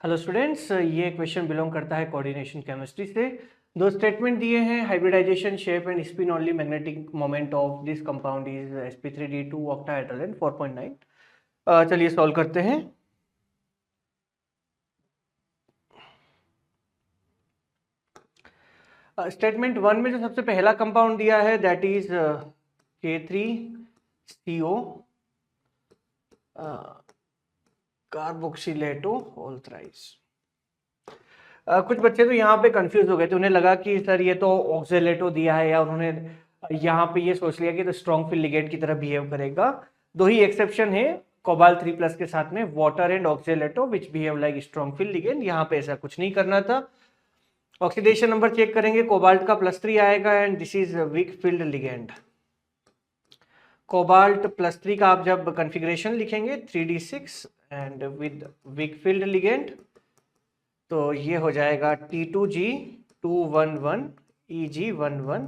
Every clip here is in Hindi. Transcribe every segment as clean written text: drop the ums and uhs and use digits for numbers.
हेलो स्टूडेंट्स, ये क्वेश्चन बिलोंग करता है कोऑर्डिनेशन केमिस्ट्री से। दो स्टेटमेंट दिए हैं, hybridization shape and spin only magnetic moment of this compound is sp3d2 octahedral and 4.9। चलिए सॉल्व करते हैं। स्टेटमेंट वन में जो सबसे पहला कंपाउंड दिया है that is K3CO carboxylato all thrice. कुछ बच्चे तो यहाँ पे कंफ्यूज हो गए थे, उन्हें लगा कि सर ये तो ऑक्जेलेटो दिया है, या उन्होंने यहाँ पे ये सोच लिया कि तो स्ट्रॉन्ग फील्ड लिगेंड की तरह बिहेव करेगा। दो ही एक्सेप्शन है, कोबाल्ट 3+ के साथ में water and oxalato which behave like strong field ligand. यहाँ पे ऐसा कुछ नहीं करना था। ऑक्सीडेशन नंबर चेक करेंगे, कोबाल्ट का +3 आएगा and this is weak field ligand. Cobalt +3 का आप जब कॉन्फ़िगरेशन लिखेंगे 3d6 and with weak field ligand, तो ये हो जाएगा T2G211 EG11।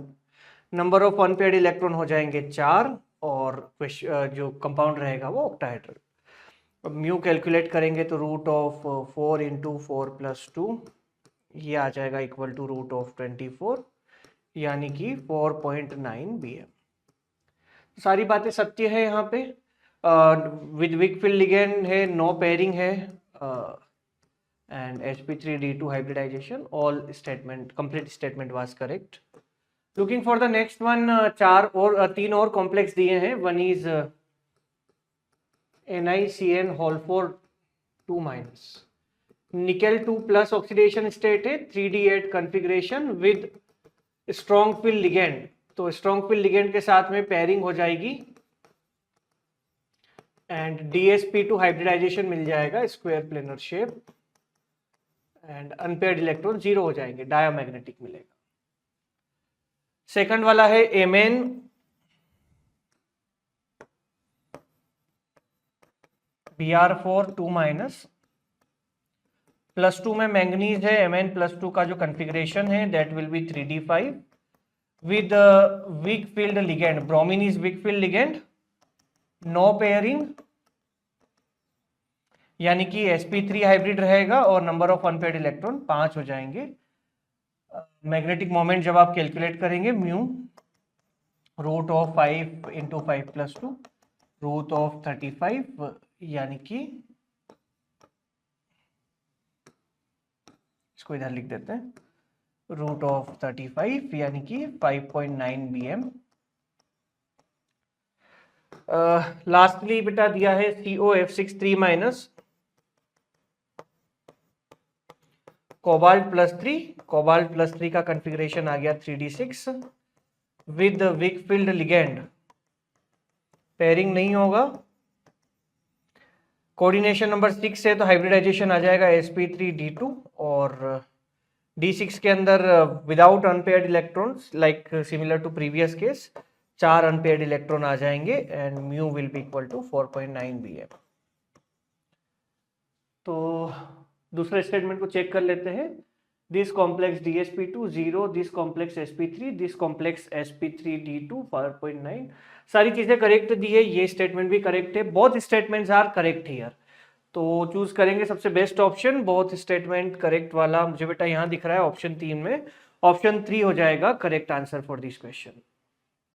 Number of unpaired electron हो जाएंगे 4 और जो कंपाउंड रहेगा वो ऑक्टाहेड्रल। अब म्यू कैलकुलेट करेंगे तो √4 × 4 + 2 ये आ जाएगा इक्वल टू √24, यानी कि 4.9 BM। सारी बातें सत्य है यहाँ पे। विद वीक फील्ड लिगेंड है, नो पेयरिंग है and sp3d2 hybridization, all statement complete statement was correct. Looking for the next one, तीन और कॉम्प्लेक्स दिए हैं। One is NiCN4 2-, nickel 2+ oxidation state है, 3d8 configuration with strong field ligand. तो स्ट्रॉन्ग फील्ड लिगेंड के साथ में पेयरिंग हो जाएगी एंड dsp2 हाइब्रिडाइजेशन मिल जाएगा, square planar shape and unpaired electron 0 हो जाएंगे, डायामैग्नेटिक मिलेगा। सेकंड वाला है Mn Br4 2-, +2 में मैंगनीज है। Mn+2 का जो कॉन्फ़िगरेशन है that will be 3d5 with weak field ligand. Bromine is weak field ligand, no pairing, यानी कि sp3 हाइब्रिड रहेगा और नंबर ऑफ अनपेयर्ड इलेक्ट्रॉन 5 हो जाएंगे। मैग्नेटिक मोमेंट जब आप कैलकुलेट करेंगे, म्यू √5 × 5 + 2 √35, यानी कि इसको इधर लिख देते हैं, √35 यानी कि 5.9 BM। लास्टली बेटा दिया है COF6 3-, कोबाल्ट +3, कोबाल्ट +3 का कॉन्फ़िगरेशन आ गया 3d6 with weak field ligand, pairing नहीं होगा। कोऑर्डिनेशन नंबर 6 है तो हाइब्रिडाइजेशन आ जाएगा sp3d2 और d6 के अंदर without unpaired electrons like similar to previous case 4 unpaired electron आ जाएंगे and mu will be equal to 4.9 BM। तो दूसरे स्टेटमेंट को चेक कर लेते हैं। This complex dsp2 0, this complex sp3, this complex sp3d2 4.9। सारी चीजें करेक्ट दी है, ये स्टेटमेंट भी करेक्ट है, both statements are correct here. तो चूज करेंगे सबसे best option, both statement correct वाला मुझे बेटा यहाँ दिख रहा है ऑप्शन 3 में। ऑप्शन 3 हो जाएगा correct answer for this question.